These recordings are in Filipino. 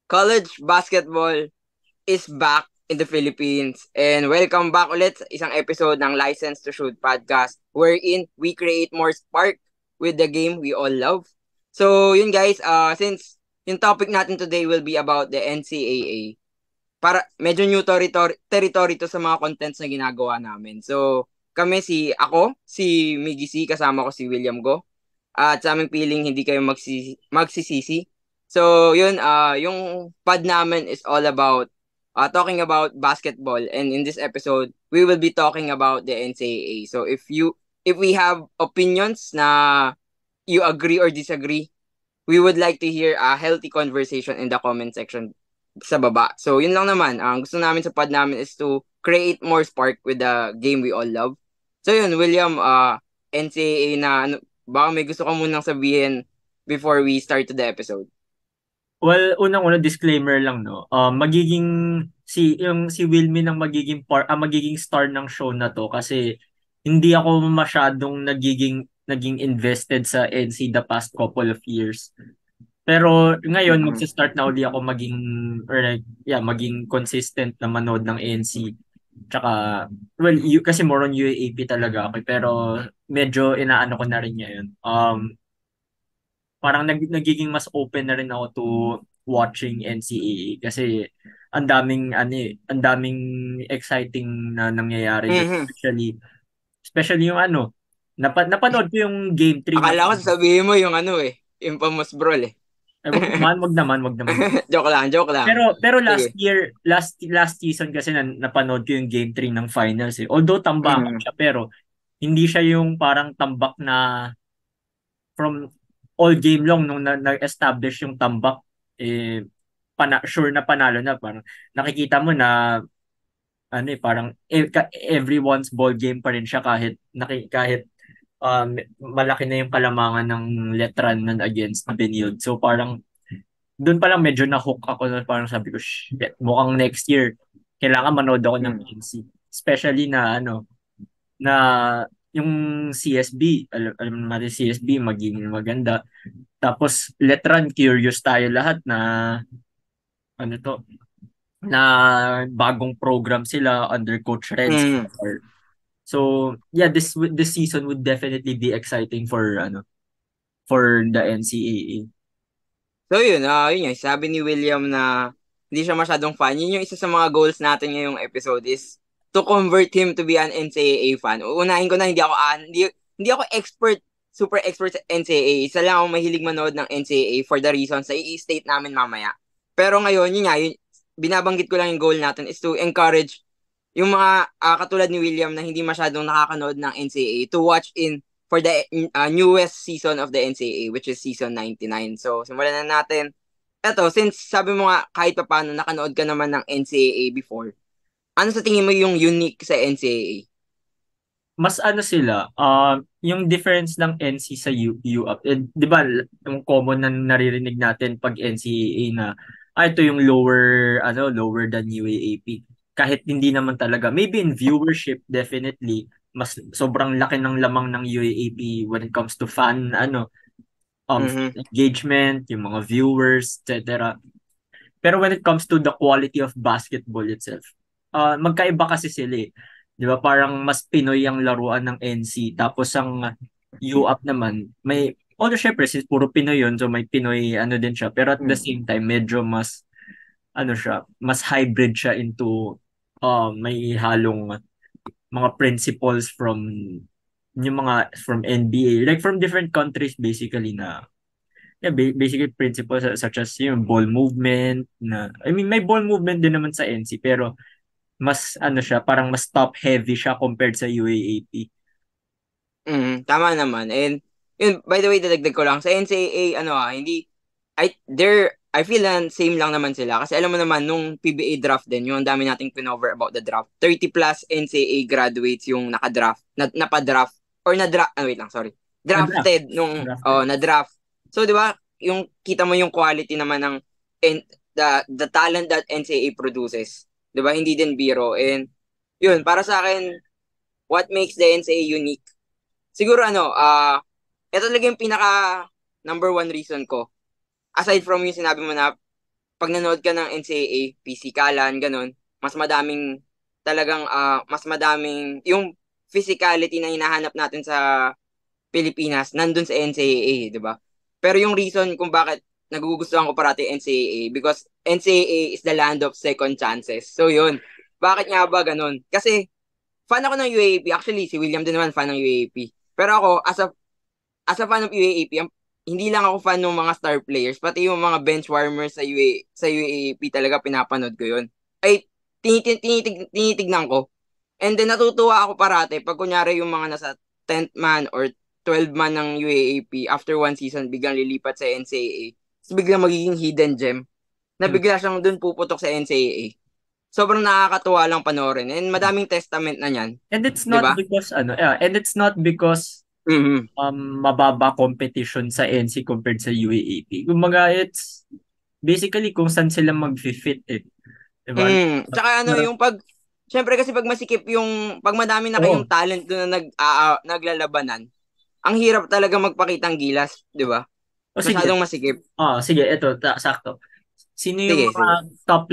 college basketball is back in the Philippines. And welcome back ulit sa isang episode ng License to Shoot podcast wherein we create more spark with the game we all love. So yun guys, since yung topic natin today will be about the NCAA, para medyo new territory to sa mga contents na ginagawa namin. So ako, si Miggy C, kasama ko si William Go. At sa aming feeling, hindi kayo magsisisi. So, yun, yung pod namin is all about talking about basketball. And in this episode, we will be talking about the NCAA. So, if we have opinions na you agree or disagree, we would like to hear a healthy conversation in the comment section sa baba. So, yun lang naman. Ang gusto namin sa pod namin is to create more spark with the game we all love. So, yun, William, NCAA na ano, baka may gusto ka munang sabihin before we start to the episode. Well, unang-una disclaimer lang no. Yung si Wilmy ang magiging star ng show na to kasi hindi ako masyadong naging invested sa NC the past couple of years. Pero ngayon Mm-mm. magse-start na uli ako maging consistent na manood ng NC. Tsaka kasi more on UAAP talaga ako pero medyo inaano ko na rin ngayon. Parang nagiging mas open na rin ako to watching NCAA kasi ang daming exciting na nangyayari doon, Mhm. especially yung napanood ko yung game 3 ng Akala ko sasabihin mo yung ano Infamous Brawl eh. wag naman. Joke lang. Pero Sige. last season kasi napanood ko yung game 3 ng finals eh. Although tambakan Mhm. siya pero hindi siya yung parang tambak na from all game long nung na-establish yung tambak eh sure na panalo na parang nakikita mo na parang everyone's ball game pa rin siya kahit malaki na yung kalamangan ng Letran nun against Benilde. So parang doon pa lang medyo na-hook ako na parang sabi ko, shit, mukhang next year kailangan manood ako ng Mhm. NC. Especially na yung CSB, alam natin CSB magiging maganda. Tapos Letran, curious tayo lahat na ano to, na bagong program sila under Coach Renz. Mhm. So, yeah, this season would definitely be exciting for the NCAA. So yun, yun yung sabi ni William na hindi siya masyadong fan. Yun yung isa sa mga goals natin ngayong episode is to convert him to be an NCAA fan. Uunahin ko na hindi ako super expert sa NCAA. Isa lang ako mahilig manood ng NCAA for the reasons sa i-state namin mamaya. Pero ngayon, binabanggit ko lang yung goal natin is to encourage yung mga katulad ni William na hindi masyadong nakakanood ng NCAA to watch in for the newest season of the NCAA, which is season 99. So, simulan na natin. Eto, since sabi mo nga kahit pa paano nakanood ka naman ng NCAA before, ano sa tingin mo yung unique sa NCAA? Mas sila, yung difference ng NC sa UP, 'di ba, yung common na naririnig natin pag NCAA na ito yung lower than UAAP. Kahit hindi naman talaga, maybe in viewership definitely mas sobrang laki ng lamang ng UAAP when it comes to Mhm. engagement, yung mga viewers, etc. Pero when it comes to the quality of basketball itself, magkaiba kasi sila eh. 'Di ba? Parang mas Pinoy ang laruan ng NC. Tapos ang UAP naman, although syempre, since puro Pinoy yun, so may Pinoy din siya. Pero at the Mhm. same time, medyo mas hybrid siya into, may halong mga principles from NBA, like from different countries basically basically principles such as yung ball movement I mean may ball movement din naman sa NC pero mas siya parang mas top heavy siya compared sa UAAP. Tama naman. And yun, by the way, dadagdag ko lang sa NCAA, hindi I feel na same lang naman sila kasi alam mo naman nung PBA draft din, yung ang dami nating pinover about the draft. 30 plus NCAA graduates yung naka-draft, napadraft or na-draft, wait lang, sorry. Na-draft. Drafted nung Drafted. na-draft. So, 'di ba, yung kita mo yung quality naman ng and the talent that NCAA produces. 'Di ba? Hindi din biro. And yun, para sa akin, what makes the NCAA unique? Siguro ito talaga yung pinaka number one reason ko. Aside from yung sinabi mo na pag nanood ka ng NCAA, pisikalan, ganun, mas madaming, yung physicality na hinahanap natin sa Pilipinas, nandun sa NCAA, di ba? Pero yung reason kung bakit nagugustuhan ko parati NCAA, because NCAA is the land of second chances. So yun, bakit nga ba ganun? Kasi fan ako ng UAAP. Actually, si William din naman fan ng UAAP. Pero ako, as a fan of UAAP, hindi lang ako fan ng mga star players, pati yung mga bench warmers sa UAAP talaga pinapanood ko yun. Ay, tinitignan ko. And then natutuwa ako parate pag kunyari yung mga nasa 10th man or 12 man ng UAAP after one season biglang lilipat sa NCAA. Tapos biglang magiging hidden gem na Hmm. bigla siyang dun puputok sa NCAA. Sobrang nakakatuwa lang panoorin. And madaming testament na niyan. And it's 'Di not ba? because and it's not because Mhm. mababa competition sa NC compared sa UAAP. Kumbaga it's basically kung saan sila mag-fit eh. Diba? Tsaka ano, yung syempre kasi pag masikip pag madami na kayong Oo. talent doon na naglalabanan, ang hirap talaga magpakitang gilas, 'di ba? O sige. Masyadong masikip. Sige, sakto. Sino yung Sige, mga sige. top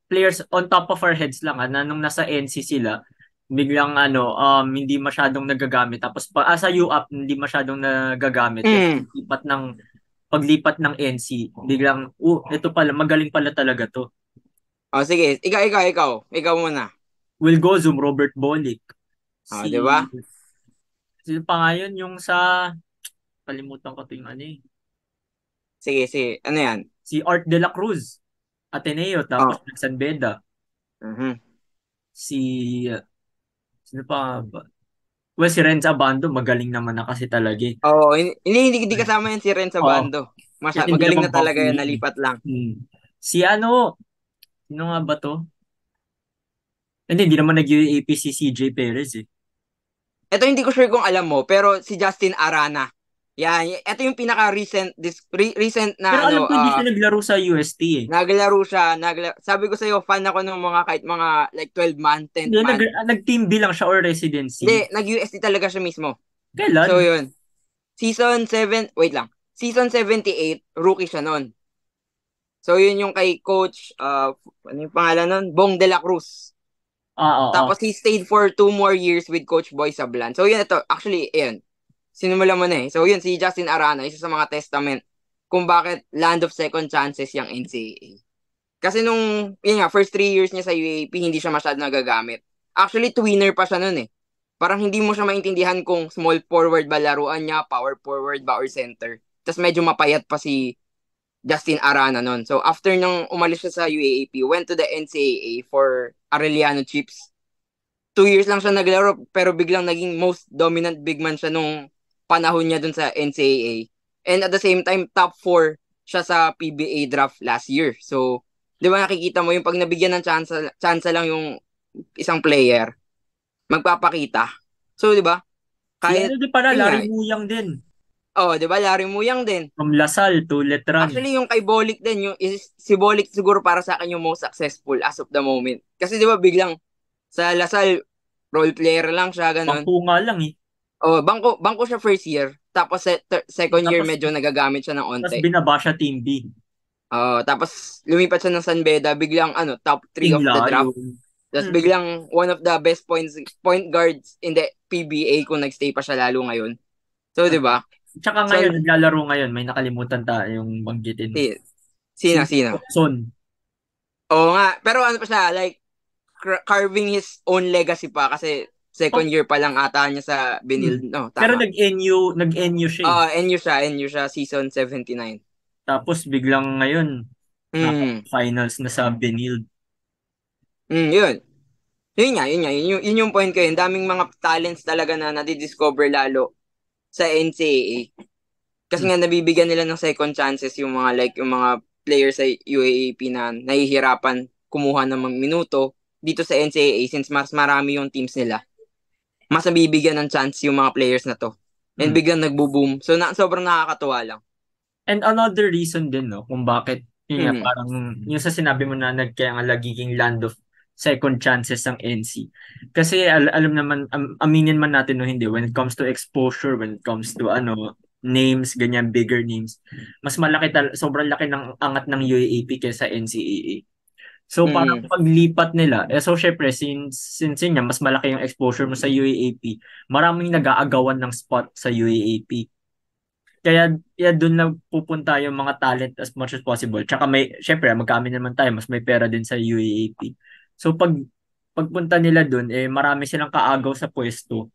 players on top of our heads lang na nung nasa NC sila, biglang hindi masyadong nagagamit tapos sa UAP hindi masyadong nagagamit tapos Mm. paglipat ng NC biglang ito pala magaling pala talaga to. Oh, sige. Ikaw. Ikaw muna. Will Gozum, Robert Bolick, Oh, 'di ba? sino pa nga yun yung sa kalimutan ko to yung ano eh. Sige. Ano 'yan? Si Art de la Cruz, Ateneo, tapos Oh. nag-San Beda. Mhm. Si, sino pa ba? Well, si Renz Abando, magaling naman na kasi talaga eh. Oh, hindi kasama yan si Ren sa Oo, bando. kasi hindi Magaling naman na talaga Baku yan, yun eh. nalipat lang. Si sino nga ba to? Hindi naman nag-UAP si CJ Perez eh. Ito hindi ko sure kung alam mo, pero si Justin Arana. Yan, ito yung pinaka recent Pero na alam ano, ko hindi siya naglaro sa UST eh. naglaro siya, sabi ko sa iyo fan ako ng mga kahit mga like 12 man, 10 Hindi, man. nag-team B lang siya or residency. Hindi, nag-UST talaga siya mismo. So Kailan? yun, season 7, wait lang. Season 78, rookie siya noon. So yun yung kay coach ano yung pangalan nun? Bong de la Cruz. Oo. Tapos he stayed for 2 more years with Coach Boy Sablan. So yun ito, actually, ayun. Sinimula mo na eh. So yun, si Justin Arana, isa sa mga testament kung bakit land of second chances yung NCAA. Kasi yun nga, first 3 years niya sa UAP, hindi siya masyado nagagamit. Actually, twinner pa siya nun eh. Parang hindi mo siya maintindihan kung small forward ba laruan niya, power forward ba, or center. Tapos medyo mapayat pa si Justin Arana nun. So after nung umalis siya sa UAAP, went to the NCAA for Arellano Chips. 2 years lang siya naglaro pero biglang naging most dominant big man siya nung panahon niya dun sa NCAA. And at the same time, top 4 siya sa PBA draft last year. So, di ba nakikita mo yung pag nabigyan ng chance lang yung isang player, magpapakita. So, di ba? Si ano Kahit, din pala, yun nga, Larry Muyang din. di ba, Larry Muyang din. From Lasal to Letran. Actually, yung kay Bolik din, si Bolik siguro para sa akin yung most successful as of the moment. Kasi di ba biglang sa Lasal, role player lang siya, ganun. Pangko nga lang eh. Oh, bangko siya first year. Tapos second year Tapos, medyo nagagamit siya ng tapos onte. binaba siya Team B. Tapos lumipat siya ng San Beda, biglang top 3 Team of the draft. Lion. Tapos biglang one of the best point guards in the PBA kung nagstay pa siya lalo ngayon. So, 'di ba? Tsaka So, ngayon, naglalaro ngayon, may nakalimutan yung banggitin. Si sino? Son. Oo nga, pero ano pa siya, like carving his own legacy pa kasi second Oh, year pa lang ata niya sa Benil, no, pero tama. nag-NU siya eh. NU siya season 79. Tapos biglang ngayon, Mm. naka-finals na sa Benilde. Yun. Yun yung point ko yun. Daming mga talents talaga na nadidiscover lalo sa NCAA. Kasi nga nabibigyan nila ng second chances yung mga players sa UAAP na nahihirapan kumuha ng mga minuto dito sa NCAA since mas marami yung teams nila. Mas nabibigyan ng chance yung mga players na to. And biglang nagbo-boom. So sobrang nakakatuwa lang. And another reason din, no, kung bakit, yun nga, Mm. parang, yung sa sinabi mo na kaya nga nagiging land of second chances ang NC. Kasi alam naman, aminin man natin no hindi, when it comes to exposure, when it comes to names, ganyan, bigger names, mas malaki sobrang laki ng angat ng UAAP kaysa NCAA. So parang Mm. paglipat nila, so syempre since yun nga, mas malaki yung exposure mo sa UAAP, maraming nag-aagawan ng spot sa UAAP. Kaya doon lang pupunta yung mga talent as much as possible. Tsaka syempre, magkami naman tayo, mas may pera din sa UAAP. So pagpunta nila doon, marami silang kaagaw sa pwesto.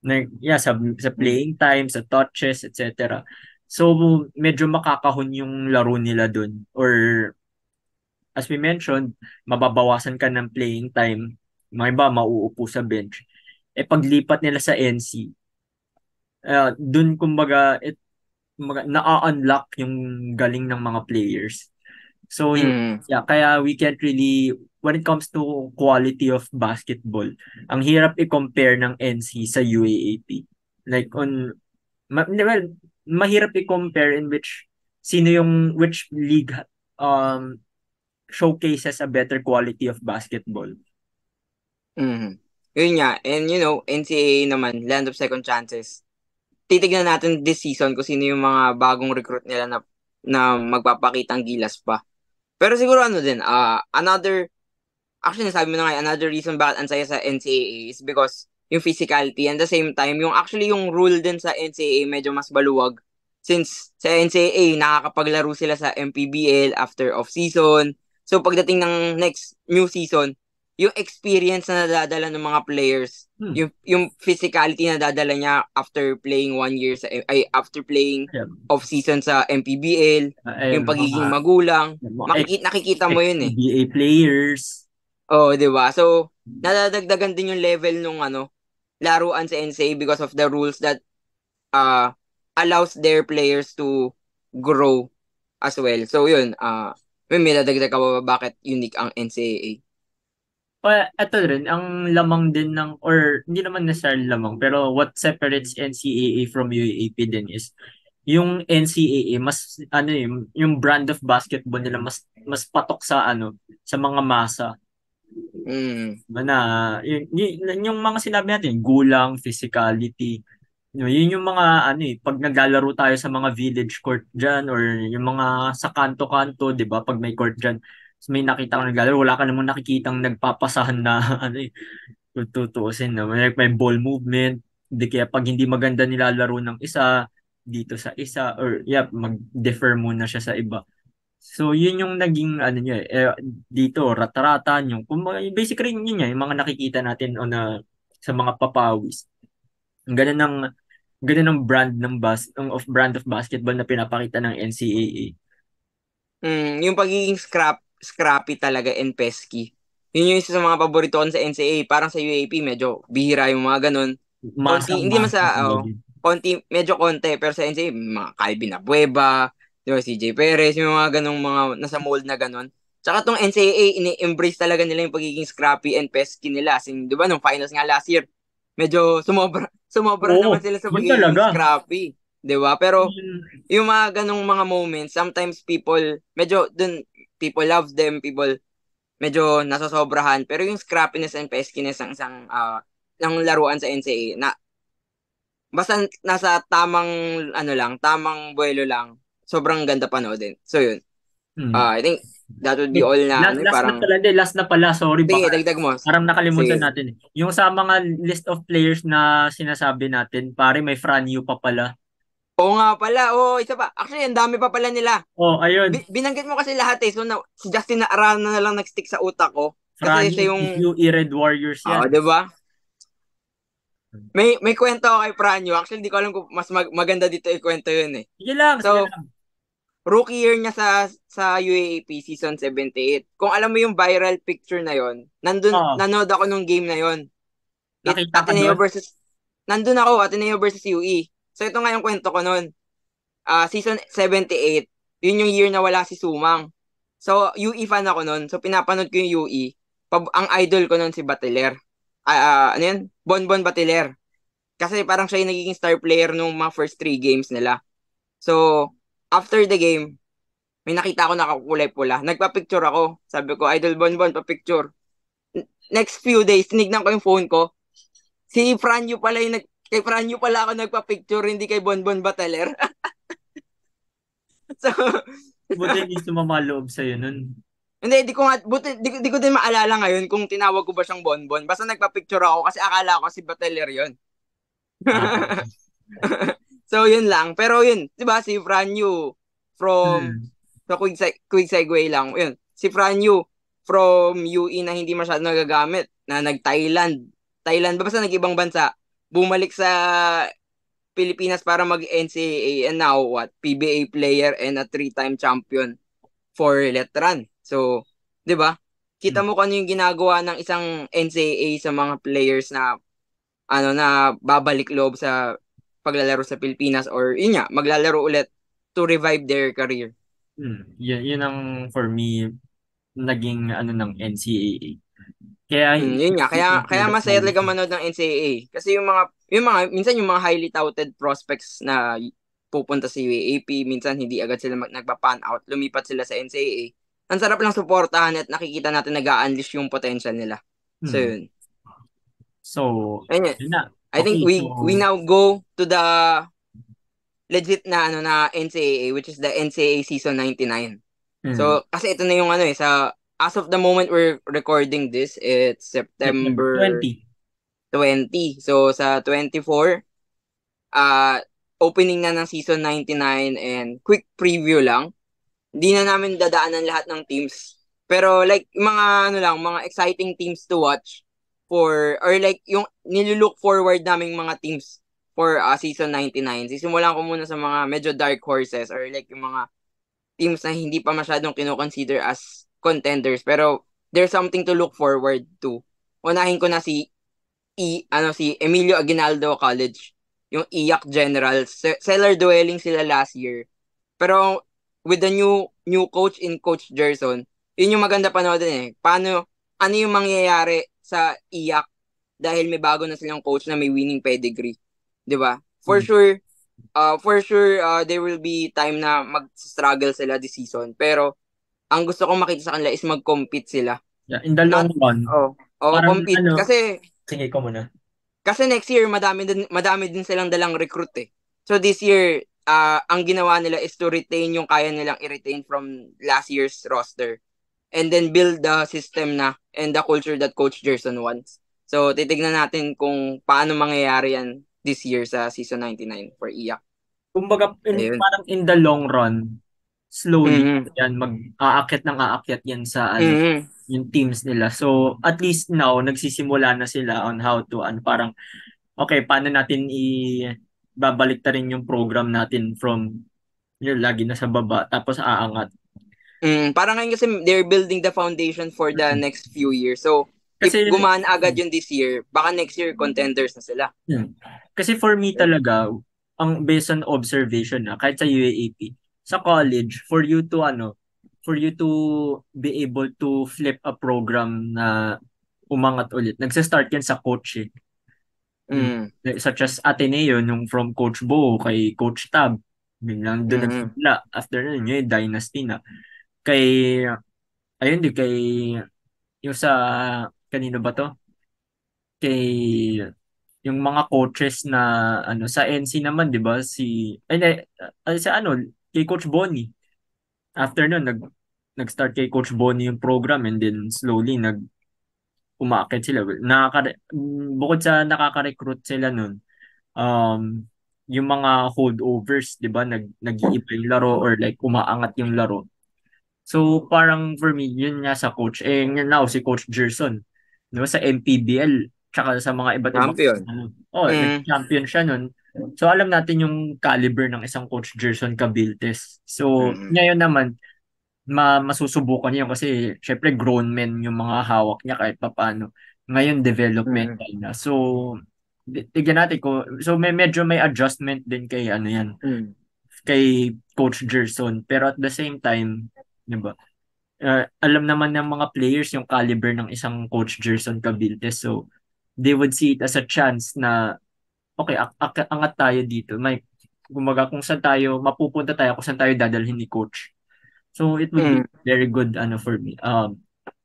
Sa Mm. playing time, sa touches, etc. So medyo makakahon yung laro nila doon. Or as we mentioned, mababawasan ka ng playing time. Mga iba, mauupo sa bench. Paglipat nila sa NC, doon kumbaga, na-unlock yung galing ng mga players. So, Mm. yeah, kaya we can't really, when it comes to quality of basketball, ang hirap i-compare ng NC sa UAAP. Like, well, mahirap i-compare in which league um, showcases a better quality of basketball. Mm. Yun nga. And NCAA naman, land of second chances. Titignan natin this season kung sino yung mga bagong recruit nila na magpapakitang gilas pa. Pero siguro din, actually nasabi mo na nga, another reason bakit ang saya sa NCAA is because yung physicality and the same time, yung rule din sa NCAA medyo mas baluwag. Since sa NCAA, nakakapaglaro sila sa MPBL after off-season. So pagdating ng next new season, yung experience na nadadala ng mga players, yung physicality na dadala niya after playing 1 year after playing Yeah. off-season sa MPBL, yung pagiging magulang, nakikita mo yun eh. NBA players. Oh, 'di ba? So, nadadagdagan din yung level nung laruan sa NCAA because of the rules that allows their players to grow as well. So, yun, may nadagdag ka ba bakit unique ang NCAA? Ito rin, ang lamang din or hindi naman necessarily lamang, pero what separates NCAA from UAAP din is, yung NCAA, mas, yung brand of basketball nila, mas patok sa mga masa. Mm. Na, yung mga sinabi natin, gulang, physicality, yun yung mga pag naglalaro tayo sa mga village court dyan or yung mga sa kanto-kanto, 'di ba? Pag may court dyan, may nakita kang naglalaro, wala ka namang nakikitang nagpapasahan na kung tutuusin na may ball movement, di kaya pag hindi maganda nilalaro ng isa dito sa isa or mag-defer muna siya sa iba. So yun yung naging niya dito rat-ratan yung basically yun niya yung mga nakikita natin sa mga papawis. Ang ganun ng brand of brand of basketball na pinapakita ng NCAA. Yung pagiging scrappy talaga and pesky. Yun yung isa sa mga paborito ko sa NCAA. Parang sa UAP, medyo bihira yung mga ganun. Konti, hindi naman Masang-masa sa, talaga. medyo konti. Pero sa NCAA, mga Calvin Abueva, di ba, CJ Perez, yung mga ganung mga nasa mold na ganun. Tsaka tong NCAA, ini-embrace talaga nila yung pagiging scrappy and pesky nila. Di ba, nung finals nga last year, medyo sumobra Oo, naman sila sa yun pagiging talaga. scrappy. Di ba? Pero, yung mga ganong mga moments, sometimes people love them, people medyo nasosobrahan, pero yung scrappiness and peskiness ng isang ng laruan sa NCAA na basta nasa tamang buwelo lang, sobrang ganda panoodin. So yun. Hmm. I think that would be all na parang Last na pala, sorry, sige, baka dagdag mo. parang nakalimutan Sige. natin. Yung sa mga list of players na sinasabi natin, pare may Franyu pa pala. Oo nga pala. Oo, isa pa. Actually, ang dami pa pala nila. Oh, ayun. Binanggit mo kasi lahat eh. So, si Justin na Arana na lang nag-stick sa utak ko. Kasi Franyu, siya yung, DQE Red Warriors yan. di ba? May kwento ako kay Pranyo. Actually, di ko alam kung mas maganda dito ikwento yun eh. Sige So, lang. rookie year niya sa UAAP season 78. Kung alam mo yung viral picture na yon, Oo, nanood ako nung game na yon. nakita ka Ateneo doon? versus nandun ako, Ateneo versus UE. So ito nga yung kwento ko noon. Season 78, yun yung year na wala si Sumang. So UE fan ako noon. So pinapanood ko yung UE. Ang idol ko noon si Bateler. Ano yun? Bonbon Bateler. Kasi parang siya yung nagiging star player nung mga first 3 games nila. So, after the game, may nakita ako nakakulay pula. Nagpa-picture ako. Sabi ko, Idol Bonbon, pa-picture. Next few days, tinignan ko yung phone ko. Si Franyo pala kay Franyo pala ako nagpa-picture, hindi kay Bonbon Bateler. So, Buti hindi sumama loob sa'yo nun. hindi, di ko nga, buti, di ko din maalala ngayon kung tinawag ko ba siyang Bonbon. Basta nagpa-picture ako kasi akala ko si Bateller yun. Ah, So, yun lang. Pero yun, di ba, si Franyu from, hmm. so quick segue lang, yun, si Franyu from UE na hindi masyado nagagamit, na nag-Thailand. Thailand ba? Basta nag-ibang bansa. Bumalik sa Pilipinas para mag-NCAA and now what? PBA player and a three-time champion for Letran. So, 'di ba? Kita Hmm. mo kung ano yung ginagawa ng isang NCAA sa mga players na na babalik loob sa paglalaro sa Pilipinas or yun nga, maglalaro ulit to revive their career. Yun ang for me naging ano ng NCAA. Kaya Yun nga, kaya proud of masaya talaga Malaysia. manood ng NCAA kasi yung mga minsan yung mga highly touted prospects na pupunta sa UAAP, minsan hindi agad sila nagpa-pan out, lumipat sila sa NCAA. Ang sarap lang suportahan at nakikita natin nag-a-unleash yung potential nila. So Hmm. yun. So, Ayun yun. yun na. I think Okay, so we now go to the legit na na NCAA, which is the NCAA season 99. hmm, So kasi ito na yung sa as of the moment we're recording this, it's September September 20. 20. So sa 24, uh opening na ng season 99 and quick preview lang. Hindi na namin dadaanan lahat ng teams. Pero like mga mga exciting teams to watch for or like yung nilulook forward naming mga teams for season 99. Sisimulan ko muna sa mga medyo dark horses or like yung mga teams na hindi pa masyadong kino-consider as contenders pero there's something to look forward to. Unahin ko na si Emilio Aguinaldo College, yung IAC Generals. Cellar dwelling sila last year. Pero with the new coach in Coach Gerson, yun yung maganda panoodin eh. Ano yung mangyayari sa IAC dahil may bago na silang coach na may winning pedigree, 'di ba? Hmm. For sure there will be time na mag-struggle sila this season. Pero ang gusto kong makita sa kanila is mag-compete sila. Yeah, in the Not long run, parang compete ano, kasi sige ko muna. next year madami din silang dalang recruit eh. So this year ang ginawa nila is to retain yung kaya nilang i-retain from last year's roster and then build the system na and the culture that Coach Gerson wants. So titignan natin kung paano mangyayari yan this year sa season 99 for IAC. Kumbaga, Ayun. parang in the long run, slowly Mhm. yan, mag-aakyat ng aakyat yan sa ano, Mhm. yung teams nila. So, at least now, nagsisimula na sila on how to, parang, okay, paano natin babalik ta rin yung program natin from yun, lagi na sa baba, tapos aangat. Parang ngayon kasi they're building the foundation for the Mm. next few years. So, if Kasi, gumaan agad yun this year, baka next year contenders na sila. kasi for me talaga, ang based on observation kahit sa UAAP, sa college, for you to be able to flip a program na umangat ulit, nagsa-start yan sa coach eh. Yung, Mm. such as Ateneo, nung from Coach Bo kay Coach Tab, biglang doon Mm. nagsimula. After nun, yun, dynasty na. Kay, ayun di, kay, yung sa, kanino ba to? Kay, yung mga coaches na, sa NC naman, di ba? Sa kay Coach Bonnie. After nun, nag-start kay Coach Bonnie yung program and then slowly, umaakit sila. Bukod sa nakaka-recruit sila nun, um, yung mga holdovers, di ba, nag-iiba yung laro or like umaangat yung laro. So parang for me, yun nga sa coach. Now si Coach Gerson, di ba, sa MPBL, tsaka sa mga iba't ibang, Champion. Mm. nag-champion siya nun. So alam natin yung caliber ng isang Coach Gerson Cabiltes. So Mm. ngayon naman, masusubukan niya yun kasi syempre grown men yung mga hawak niya kahit papaano. Ngayon Mm. developmental na. So tignan natin ko. So medyo may adjustment din kay ano yan, Mm. kay Coach Gerson. Pero at the same time, 'di ba? Alam naman ng mga players yung caliber ng isang Coach Gerson Cabildes. So they would see it as a chance na okay, angat tayo dito. May kumbaga kung saan tayo mapupunta tayo, kung saan tayo dadalhin ni coach. So it would be Mm. very good for me.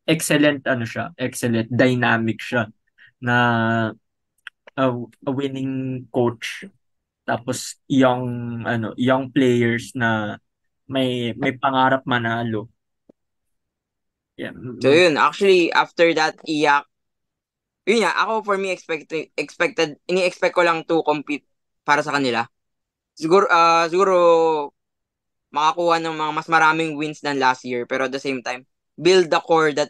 Excellent siya, excellent dynamic siya na a winning coach tapos young players na may pangarap manalo. Yeah. So yun, actually after that iyak, yun nga, ako for me ini-expect ko lang to compete para sa kanila. Siguro makakuha ng mga mas maraming wins than last year, pero at the same time build the core that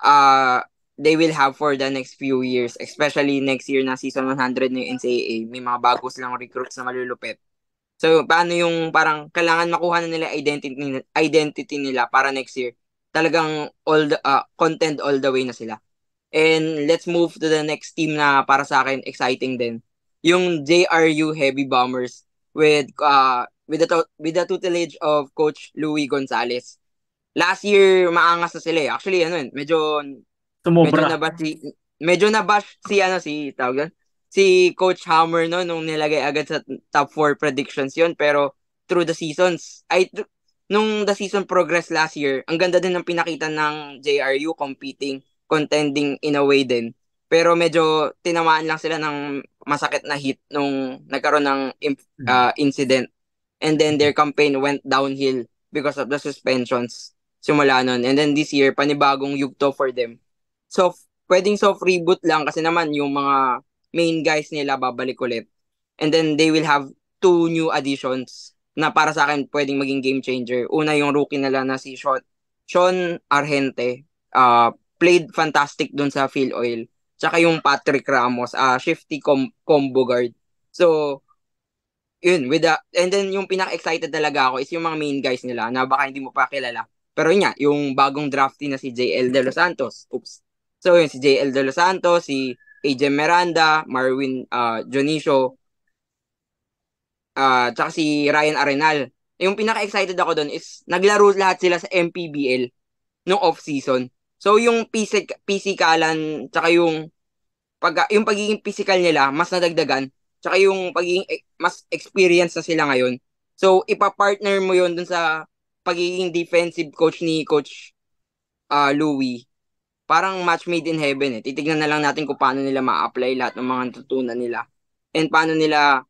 uh they will have for the next few years, especially next year na season 100 ng NCAA. May mga bago silang recruits na malulupit. So, paano yung parang kailangan makuha na nila identity nila para next year. Talagang content all the way na sila. And let's move to the next team na para sa akin exciting din. Yung JRU Heavy Bombers with the tutelage of Coach Louis Gonzalez. Last year maangas na sila eh. Actually medyo Sumobra. nabash medyo nabash si tawag doon, si Coach Hammer no nung nilagay agad sa top 4 predictions yon, pero through the seasons nung the season progress last year, ang ganda din ng pinakita ng JRU contending in a way din. Pero medyo tinamaan lang sila ng masakit na hit nung nagkaroon ng incident. And then their campaign went downhill because of the suspensions simula nun. And then this year, panibagong yugto for them. So, pwedeng soft reboot lang kasi naman yung mga main guys nila babalik ulit. And then they will have two new additions na para sa akin pwedeng maging game changer. Una yung rookie nila na si Sean Argente. Played fantastic dun sa Phil Oil. Tsaka yung Patrick Ramos, shifty combo guard. So, yun, and then yung pinaka-excited talaga ako is yung mga main guys nila na baka hindi mo pa kilala. Pero yun nga, yung bagong draftee na si JL De Los Santos. Oops. So yun, si JL De Los Santos, si AJ Miranda, Marwin Jonicio, tsaka si Ryan Arenal. Yung pinaka-excited ako doon is naglaro lahat sila sa MPBL nung off-season. So yung pisikalan, tsaka yung pagiging physical nila, mas nadagdagan. Tsaka yung pagiging mas experience na sila ngayon. So, ipa-partner mo yon dun sa pagiging defensive coach ni Coach Louis. Parang match made in heaven eh. Titignan na lang natin kung paano nila ma-apply lahat ng mga natutunan nila. And paano nila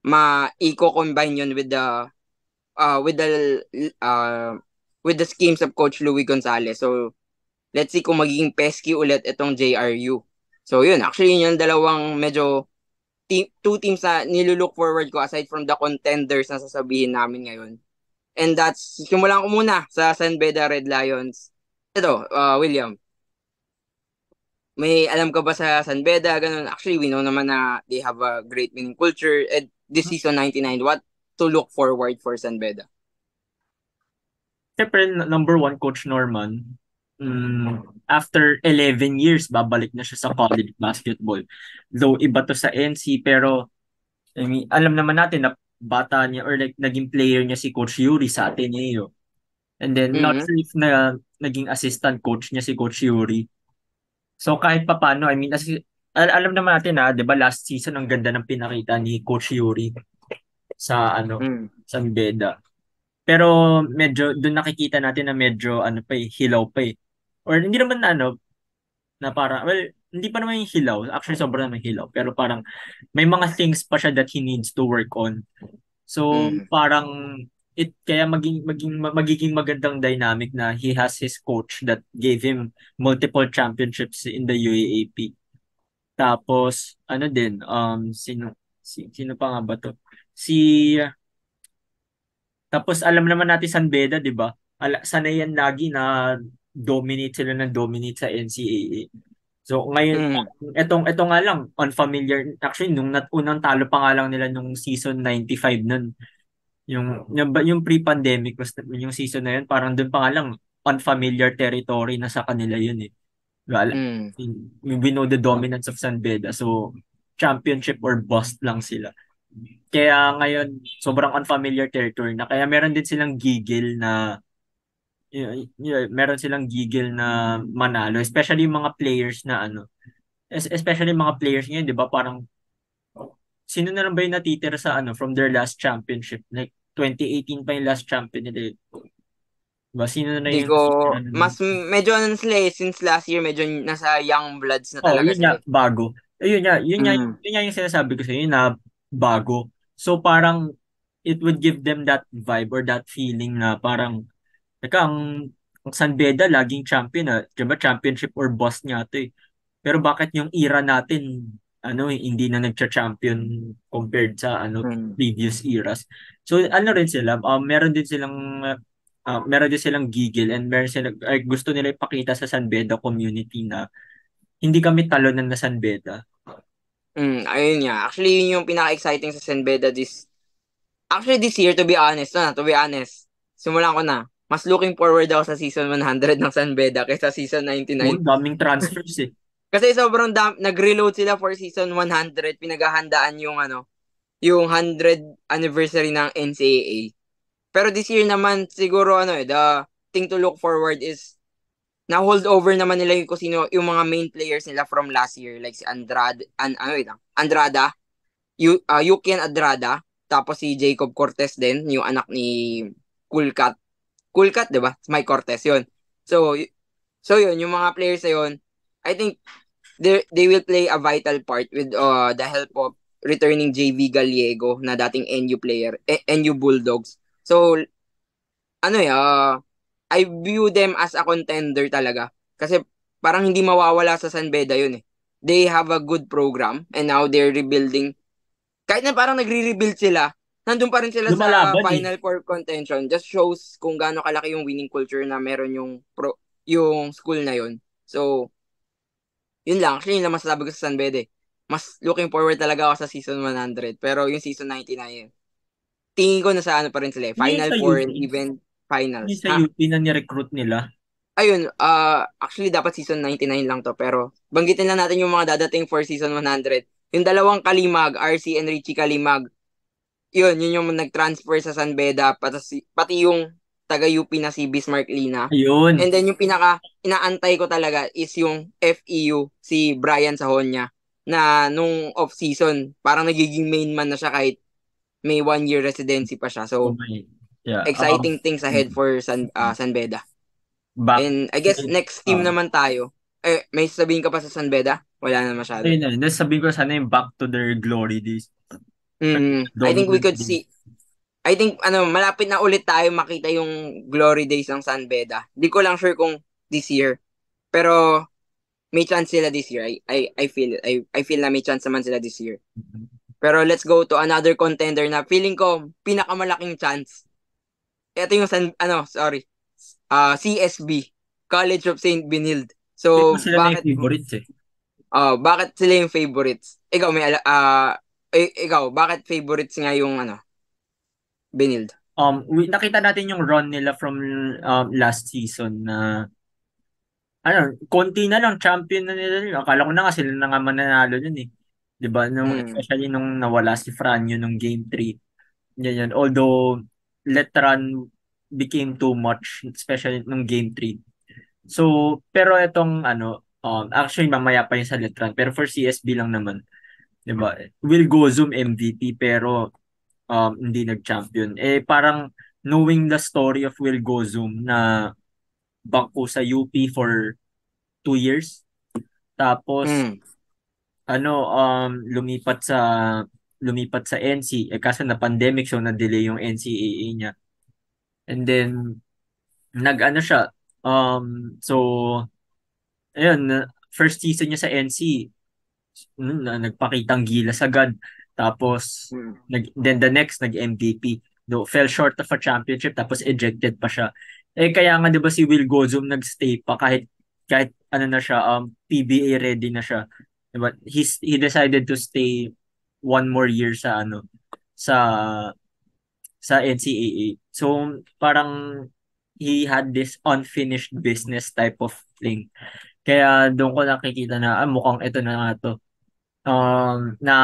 ma-eco-combine yun uh, with the uh, with the schemes of Coach Louis Gonzalez. So, let's see kung magiging pesky ulit itong JRU. So, yun. Actually, yun yung dalawang medyo two teams na nilulook forward ko aside from the contenders na sasabihin namin ngayon. And that's, simulan ko muna sa San Beda Red Lions. Ito, William, may alam ka ba sa San Beda? Ganun. Actually, we know naman na they have a great winning culture. And this season 99, what to look forward for San Beda? Siyempre, number one, Coach Norman. After 11 years, babalik na siya sa college basketball. Though iba to sa NC, pero I mean, alam naman natin na bata niya or like, naging player niya si Coach Yuri sa Ateneo. And then, not Mm-hmm. sure if naging assistant coach niya si Coach Yuri. So, kahit pa paano, I mean, alam naman natin na, di ba, last season, ang ganda ng pinakita ni Coach Yuri sa, Mm. San Beda. Pero, medyo, doon nakikita natin na medyo, hilaw pa eh. Or, hindi naman na parang, well, hindi pa naman yung hilaw. Actually, sobrang naman hilaw. Pero parang, may mga things pa siya that he needs to work on. So, Mm. parang, kaya magiging magandang dynamic na he has his coach that gave him multiple championships in the UAAP. Tapos, din, sino pa nga ba to? Tapos alam naman natin San Beda, di ba? Sanay yan lagi na dominate sila ng dominate sa NCAA. So ngayon, Mm. ito nga lang, unfamiliar. Actually, nung unang talo pa nga lang nila nung season 95 nun, yung pre-pandemic, yung season na yun, parang dun pa nga lang, unfamiliar territory na sa kanila yun eh. Well, Mm. we know the dominance of San Beda. So, championship or bust lang sila. Kaya ngayon, sobrang unfamiliar territory na. Kaya meron din silang gigil na meron silang gigil na manalo. Especially yung mga players na especially mga players ngayon, di ba? Parang, sino na lang ba yung natitira sa from their last championship? Like, 2018 pa yung last champion nila. Diba? Sino na Di yung ko, natitira nun? medyo sila eh, since last year, medyo nasa young bloods na Oh, talaga yun nga, sila eh. bago. Yun nga Mm. yung sinasabi ko sa inyo na bago. So parang it would give them that vibe or that feeling na parang, teka, ang San Beda laging champion Diba championship or boss niya ito eh. Pero bakit yung era natin, hindi na nagcha-champion compared sa Hmm. previous eras. So ano rin sila, meron din silang gigil and meron silang, gusto nila ipakita sa San Beda community na hindi kami talonan na San Beda. Ayun nga. Actually, yun yung pinaka-exciting sa Senbeda this year, to be honest, simulan ko na. Mas looking forward ako sa season 100 ng Senbeda kaysa season Oh, 99. daming transfers eh. Kasi sobrang nag-reload sila for season 100, pinaghahandaan yung 100th anniversary ng NCAA. Pero this year naman siguro the thing to look forward is na hold over naman nila yung kung sino yung mga main players nila from last year like si Andrada, Yukian Andrada, tapos si Jacob Cortez din, yung anak ni Kulkat. Kulkat, 'di ba? Mike Cortez 'yon. So yun, yung mga players na yun, I think they will play a vital part with the help of returning JV Gallego na dating NU player, NU Bulldogs. So I view them as a contender talaga. Kasi parang hindi mawawala sa San Beda yun eh. They have a good program and now they're rebuilding. Kahit na parang nagre-rebuild sila, nandun pa rin sila sa Lumalaban eh. Final Four contention. Just shows kung gaano kalaki yung winning culture na meron yung school na yun. So, yun lang. Actually, yun lang masasabi ko sa San Beda eh. Mas looking forward talaga ako sa season 100. Pero yung season 99 tingin ko nasa ano pa rin sila eh. Yun yung Final sa Four UP. and even Yun yung finals. sa Ha? UP na ni-recruit nila. Ayun, actually dapat season 99 lang to pero banggitin lang natin yung mga dadating for season 100. Yung dalawang Kalimag, RC and Richie Kalimag, yun yung nag-transfer sa San Beda, pati yung taga-UP na si Bismarck Lina. Ayun. And then yung pinaka inaantay ko talaga is yung FEU, si Brian Sahonya, na nung off-season, parang nagiging main man na siya kahit may 1 year residency pa siya. Oh So, my. Yeah. exciting things ahead for San Beda. Back. And I guess next team Uh, naman tayo. May sabihin ka pa sa San Beda? Wala na masyado. ayun na. Sabihin ko sana yung back to their glory days. I think we Dominant could days. see. I think malapit na ulit tayo makita yung glory days ng San Beda. Di ko lang sure kung this year. Pero may chance sila this year. I feel it. I feel na may chance naman sila this year. Pero let's go to another contender na feeling ko pinakamalaking chance. Ito yung CSB, College of St. Benilde. Feeling ko So, sila na yung favorites eh. bakit sila yung favorites? Ikaw, bakit favorites nga yung Benilde? Nakita natin yung run nila from last season na konti na lang champion na nila. Akala ko na nga sila na nga mananalo nun eh. 'Di ba? Hmm. Especially nung nawala si Franyo nung game 3. Yan. Although Letran became too much, especially nung game 3. So, pero itong actually mamaya pa yung sa Letran, pero for CSB lang naman, 'di ba? Will Gozum MVP pero hindi nag-champion. Parang knowing the story of Will Gozum na bangko sa UP for 2 years, tapos Hmm. ano lumipat sa NC kaso na pandemic so na-delay yung NCAA niya. And then nag-ano siya so ayun first season niya sa NC nagpakitang gilas agad. Tapos, Hmm. then the next, nag-MVP. No, fell short of a championship, tapos ejected pa siya. Kaya nga, di ba si Will Gozum nag-stay pa kahit ano na siya, PBA ready na siya. Diba? He decided to stay 1 more year sa NCAA. So, parang he had this unfinished business type of thing. Kaya doon ko nakikita na mukhang ito na nga to na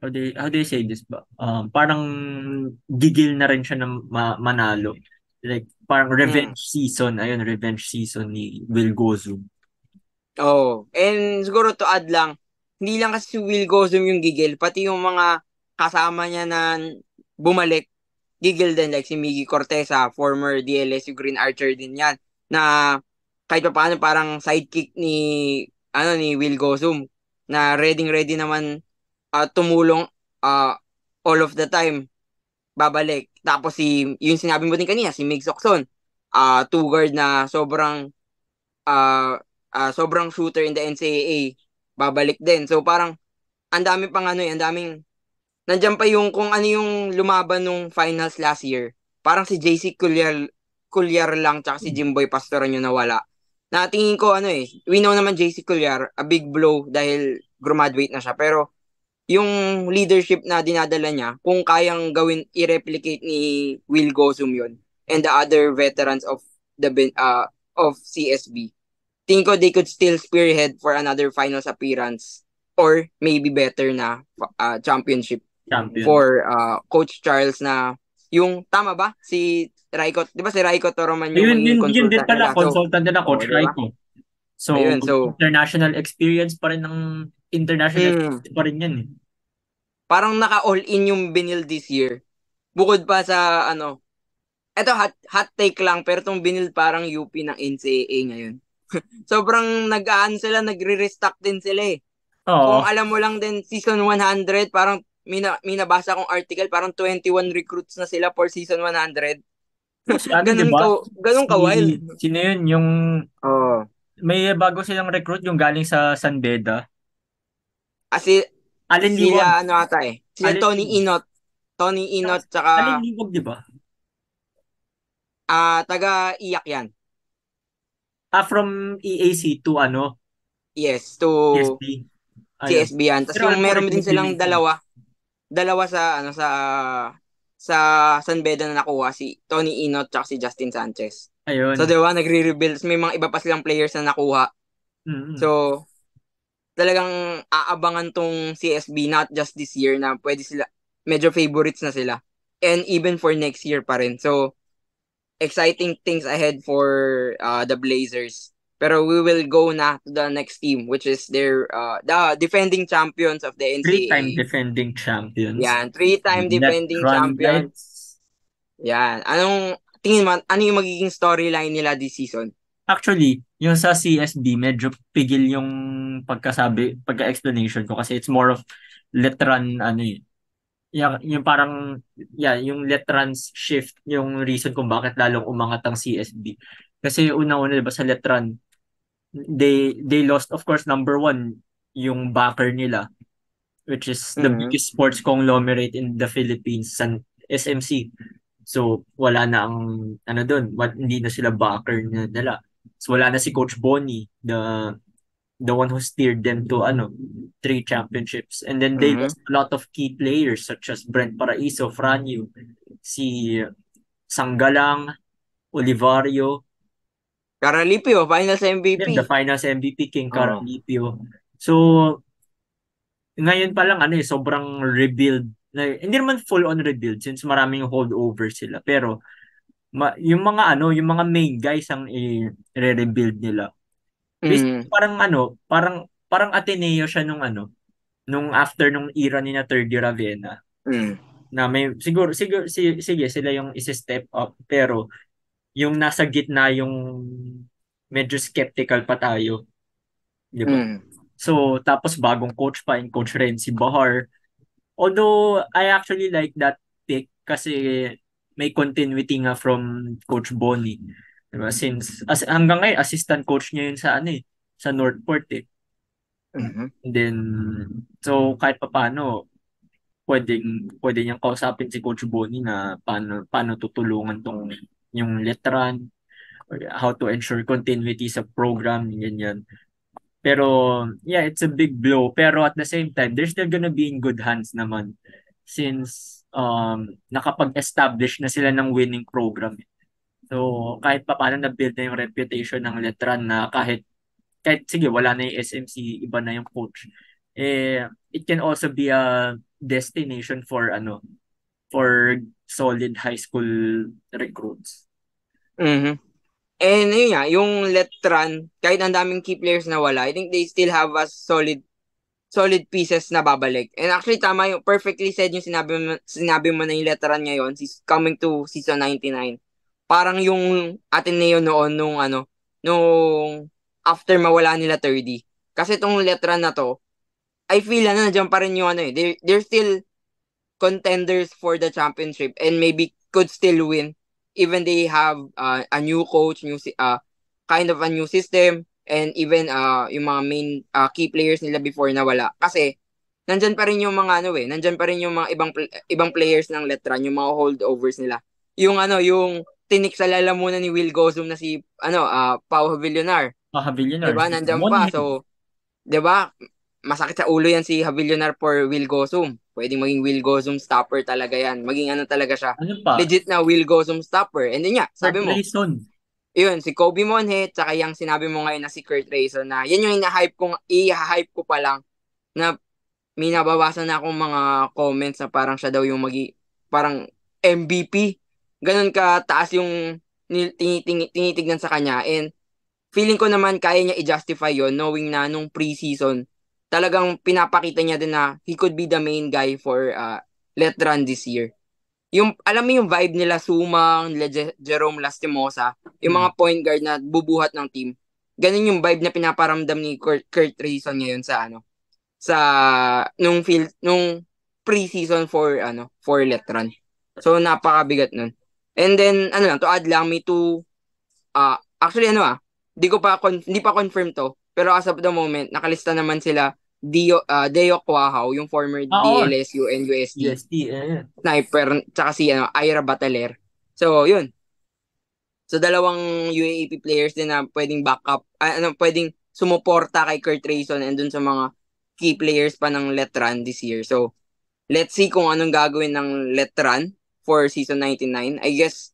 how do you say this ba? Parang gigil na rin siya na manalo. Like parang Hmm. revenge season ni Will Gozu. Oh, and siguro to add lang, hindi lang kasi si Will Gozum yung gigil, pati yung mga kasama niya na bumalik, gigil din like si Miggy Corteza, former DLSU Green Archer din yan, na kahit pa paano parang sidekick ni Will Gozum na ready naman tumulong uh, all of the time. babalik. Tapos yung sinabi mo din kanina, si Mig Sokson, two guard na ah sobrang shooter in the NCAA, babalik din. So parang ang dami pang ang daming nandiyan pa yung kung ano yung lumaban nung finals last year. Parang si JC Cuellar lang tsaka si Jimboy Pastoran yung nawala. Na tingin ko we know naman JC Cuellar, a big blow dahil graduate na siya. Pero yung leadership na dinadala niya, kung kayang gawin, i-replicate ni Will Gosum yun and the other veterans of of CSB, tingin ko they could still spearhead for another finals appearance or maybe better na championship champion. for Coach Charles na yung tama ba si Raiko, 'di ba si Raiko Toroman yung Ayun, magiging yun din consultant pala, nila. So, consultant din na oh, Coach 'di ba? Raiko. So, Ayun, so international experience pa rin international mm, experience pa rin yan eh. parang naka all in yung binil this year. Bukod pa sa eto hot take lang pero tong binil parang UP ng NCAA ngayon. Sobrang sila, nagre-restock din sila eh. Kung Oo. alam mo lang din season 100, parang may nabasa kong article, parang 21 recruits na sila for season 100. Oh, si ano, di ba? Ganun Si, ka wild. sino yun? Yung, Oh. may bago silang recruit, yung galing sa San Beda. Kasi Allen Liwag. sila ata eh. Sila Allen Tony Liwag. Inot. Tony Inot tsaka Allen Liwag, di ba? taga-iyak yan. From EAC to ano, Yes, to PSB. Ayun. CSB yan. Tapos Pero yung alam ko meron din recruit din silang yun. dalawa sa San Beda na nakuha, si Tony Inot tsaka si Justin Sanchez. So, Ayun. di ba, nagre-rebuild. May mga iba pa silang players na nakuha. Mm-mm. So, talagang aabangan tong CSB not just this year na pwede sila, medyo favorites na sila. And even for next year pa rin. So, exciting things ahead for the Blazers. Pero we will go na to the next team, which is the defending champions of the Three-time NCAA. defending champions. Yan, three-time Net defending run champion. Reds. Yan. Tingin mo, ano yung magiging storyline nila this season? Actually, yung sa CSB, medyo pigil yung pagka-explanation ko kasi it's more of letran, ano eh. Yung parang, yung letrans shift, yung reason kung bakit lalong umangat ang CSB. Kasi una-una, diba, sa letran, they lost, of course, number one, yung backer nila, which is the Mm-hmm. biggest sports conglomerate in the Philippines, San SMC. So, wala na ang, ano doon, hindi na sila backer nila. So, wala na si Coach Bonnie, the one who steered them to, three championships. And then they Mm-hmm. lost a lot of key players such as Brent Paraiso, Franyu, si Sanggalang, Olivario, Caralipio, Finals then the MVP. Finals MVP, King Oh. Caralipio. So, ngayon pa lang, sobrang rebuild. Hindi naman full on rebuild since maraming holdover sila. Pero, yung mga main guys ang i-rebuild nila. Mm. Basically, parang Ateneo siya nung after nung era ni na Third Year Ravenna. Mm. Na may, siguro, sige, sila yung isi-step up. Pero, yung nasa gitna yung medyo skeptical pa tayo. Di ba? Mm. So, tapos bagong coach pa, yung Coach Renzi Bahar. Although, I actually like that pick kasi may continuity nga from Coach Bonnie. Diba? Since, hanggang ngayon, assistant coach niya yun sa Northport eh. Mm-hmm. And then, so kahit pa paano, pwede niyang kausapin si Coach Bonnie na paano tutulungan yung letran, or how to ensure continuity sa program, ganyan. Pero, yeah, it's a big blow. Pero at the same time, they're still gonna be in good hands naman. Since nakapag-establish na sila ng winning program. So, kahit pa paano na-build na yung reputation ng Letran na kahit sige, wala na yung SMC, iba na yung coach. It can also be a destination for solid high school recruits. Mm-hmm. And yun nga, yung Letran, kahit ang daming key players na wala, I think they still have a solid pieces na babalik. And actually, tama yung perfectly said yung sinabi mo na yung Letran ngayon, coming to season 99. Parang yung Ateneo noon nung after mawala nila 30. Kasi itong Letran na to, I feel na nandiyan pa rin yung they're still contenders for the championship and maybe could still win even they have a new coach, kind of a new system, and even yung mga main key players nila before na wala. Kasi nandyan pa rin yung mga nandyan pa rin yung mga ibang players ng Letran, yung mga holdovers nila. Yung tinik sa lalamunan ni Will Gozum na si Pau Villonar. Billionaire. 'Di ba? Nandyan pa. So, 'di ba? Masakit sa ulo yan si Javillonar for Will Gozum. Pwedeng maging Will Gozum stopper talaga yan. Maging talaga siya. Ano pa? Legit na Will Gozum stopper. And then Kurt sabi mo, Rayson. yun, si Kobe Monhe, tsaka yung sinabi mo ngayon na si Kurt Rayson na yan yung i-hype ko pa lang na may nabawasan na akong mga comments na parang siya daw yung parang MVP. Ganun ka taas yung tinitignan sa kanya. And feeling ko naman kaya niya i-justify yon knowing na nung preseason, talagang pinapakita niya din na he could be the main guy for Letran this year. Alam mo yung vibe nila Sumang, nila Jerome Lastimosa, yung mga point guard na bubuhat ng team. Ganun yung vibe na pinaparamdam ni Kurt Rayson ngayon sa nung preseason for Letran. So napakabigat nun. And then to add lang me to actually hindi pa confirm to, pero as of the moment nakalista naman sila Deo Quahao, yung former Oo. DLSU and USD EST. sniper, tsaka si Ira Bataler. So yun. So dalawang UAAP players din na pwedeng backup, pwedeng sumuporta kay Kurt Rayson and dun sa mga key players pa ng Letran this year. So let's see kung anong gagawin ng Letran for season 99. I guess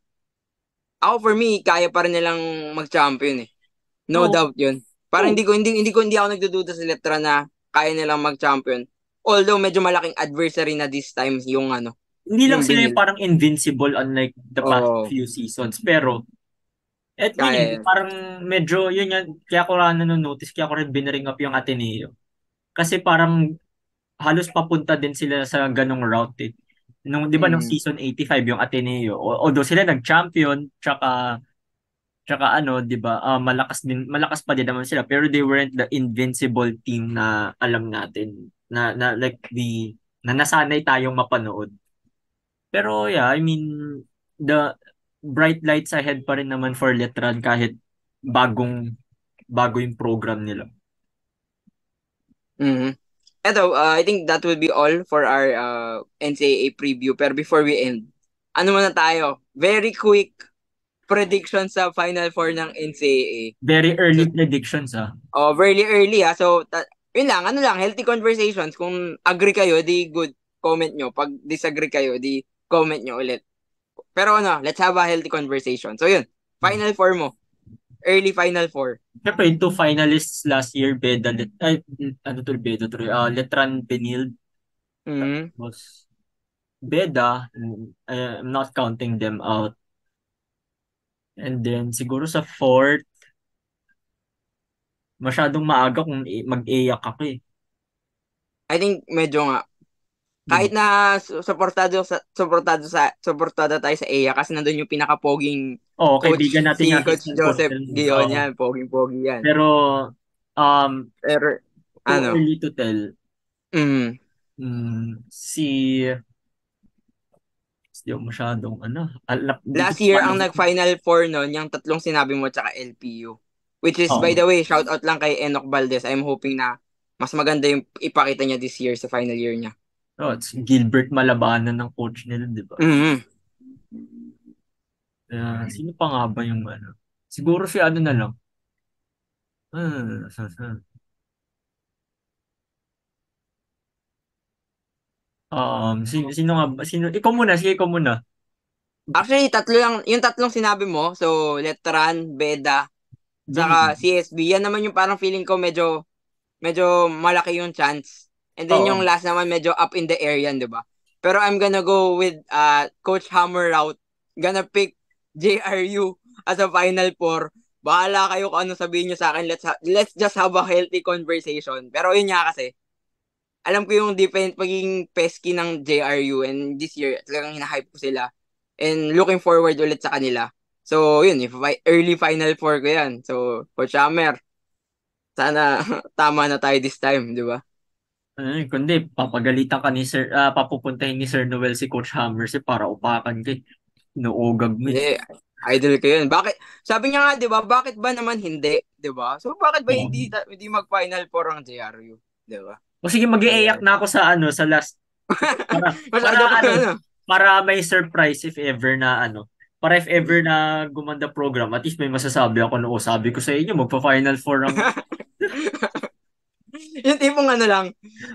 for me, kaya pa rin nilang mag-champion eh. No doubt 'yun. Parang hindi ako nagdududa sa Letran na kaya nilang mag-champion. Although medyo malaking adversary na this time Hindi lang yung sila yung Binil. parang invincible unlike the past Oh, few seasons. Pero, yun kaya yun, yan. parang medyo, yun yan, kaya ko rin nanonotice, kaya ko rin binaring up yung Ateneo. Kasi parang halos papunta din sila sa ganong route eh. Di ba nung Mm. season 85 yung Ateneo, although sila nag-champion, tsaka di ba, malakas pa din naman sila, pero they weren't the invincible team na alam natin, na like na nasanay tayong mapanood. Pero yeah, I mean, the bright lights ahead pa rin naman for Letran kahit bago yung program nila. Mm-hmm. I think that will be all for our NCAA preview. Pero before we end, muna tayo? Very quick prediction sa Final Four ng NCAA. Very So, early predictions very early So, yun lang, healthy conversations. Kung agree kayo, di good, comment nyo. Pag disagree kayo, di comment nyo ulit. Pero let's have a healthy conversation. So yun, Final Four mo. Early Final Four. Siyempre, yung two finalists last year, Letran Benil. Mm-hmm. Was Beda, I'm not counting them out. And then, siguro sa fourth, masyadong maaga kung mag-iyak ako eh. I think medyo nga. Kahit Diba? na suportado tayo sa EA kasi nandun yung pinakapoging Oo, kaibigan coach, nating si Coach assistant coach Joseph din. Gion Oo. yan. Poging-pogi yan. Pero, um, Pero, too early to tell. Mm. Si Hindi ako masyadong, hindi ko Last year, alam. ang nag-Final Four nun, yung tatlong sinabi mo tsaka LPU. Which is, by Oo. the way, shout out lang kay Enoch Valdez. I'm hoping na mas maganda yung ipakita niya this year sa final year niya. Oh, it's Gilbert Malabanan ng coach nila, di ba? Mm-hmm. Sino pa nga ba yung Siguro si ano na lang. Sino nga ba? Ikaw muna, sige ikaw muna. Actually, yung tatlong sinabi mo, so Letran, Beda, Benil. saka CSB, yan naman yung parang feeling ko medyo malaki yung chance. And then Oo. yung last naman medyo up in the air yan, di ba? Pero I'm gonna go with Coach Hammer route. Gonna pick JRU as a Final Four. Bahala kayo kung ano sabihin nyo sa akin. Let's just have a healthy conversation. Pero yun nga kasi, alam ko yung pagiging pesky ng JRU and this year, talagang hinahype ko sila. And looking forward ulit sa kanila. So, yun, early Final Four ko yan. So, Coach Hammer, sana tama na tayo this time, di ba? Kundi papagalitan ka ni Sir, papupuntahin ni Sir Noel si Coach Hammers para upakan kay inuugag mo. Hindi, idol ko yun. Bakit? Sabi niya nga, di ba, bakit ba naman hindi? Di ba? So, bakit ba Oo. hindi mag-final four ang JRU? Di ba? O sige, mag-iiyak Ayan. na ako sa sa last para Masyado ka ano, ano. para may surprise if ever na para if ever na gumanda program, at least may masasabi ako na, sabi ko sa inyo, magpa-final four ang Yung tipong ano lang,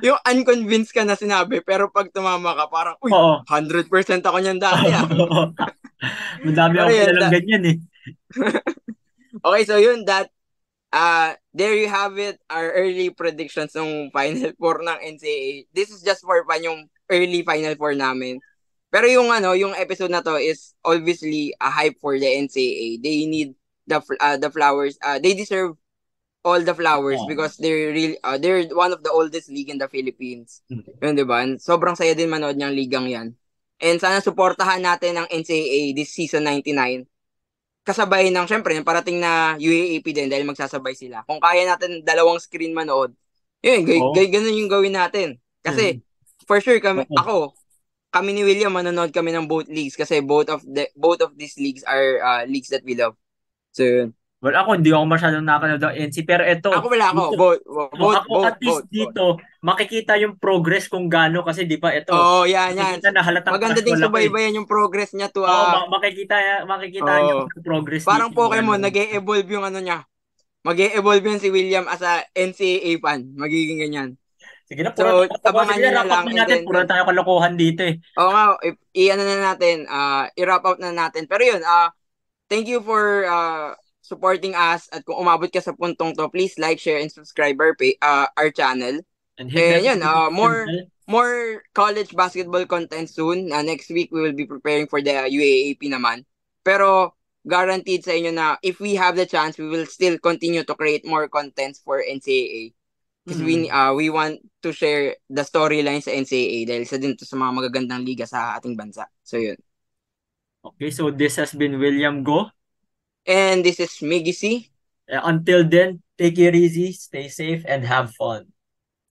yung unconvinced ka na sinabi, pero pag tumama ka, parang, uy, Oo. 100% ako niyan dati ah. Madami Pero akong yun, kilalang ganyan eh. okay, so yun, there you have it, our early predictions ng Final Four ng NCAA. This is just for fun, yung early Final Four namin. Pero yung episode na to is obviously a hype for the NCAA. They need the flowers. They deserve all the flowers Oo. because they're one of the oldest league in the Philippines. Yun, di ba? And sobrang saya din manood niyang ligang yan. And sana suportahan natin ang NCAA this season 99 kasabay ng, syempre, yung parating na UAAP din dahil magsasabay sila. Kung kaya natin dalawang screen manood, yun, Oo. ganun yung gawin natin. Kasi, Mm. for sure, Oo. kami ni William, manonood kami ng both leagues kasi both of these leagues are leagues that we love. So, yun. Well, ako hindi ako masyadong nakakanood ng NC, pero Ako ito, wala ako. dito, Both, both, ako both, at least both, both. dito, makikita yung progress kung gaano kasi di ba ito, Oo, yan, yan. makikita na halatang Maganda crush ding wala ko eh. subaybayan yung progress niya to Oo, makikita niya oh, yung progress dito. parang Pokemon, Ano. nag-e-evolve yung ano niya. Mag-e-evolve yun si William as a NCAA fan. Magiging ganyan. Sige na, So, sige abangan nyo na, na wrap up lang na and natin. then Puro yun. tayo kalokohan dito eh. Oo nga, i-ano na natin, i-wrap out na natin. Pero yun, thank you for supporting us at kung umabot ka sa puntong to, please like, share, and subscribe our channel. And hit the And yun, notification more bell. more college basketball content soon. Next week, we will be preparing for the UAAP naman. Pero guaranteed sa inyo na if we have the chance, we will still continue to create more contents for NCAA. Kasi we want to share the storyline sa NCAA dahil isa din to sa mga magagandang liga sa ating bansa. So yun. Okay, so this has been William Go. And this is Miggy C. Until then, take it easy, stay safe, and have fun.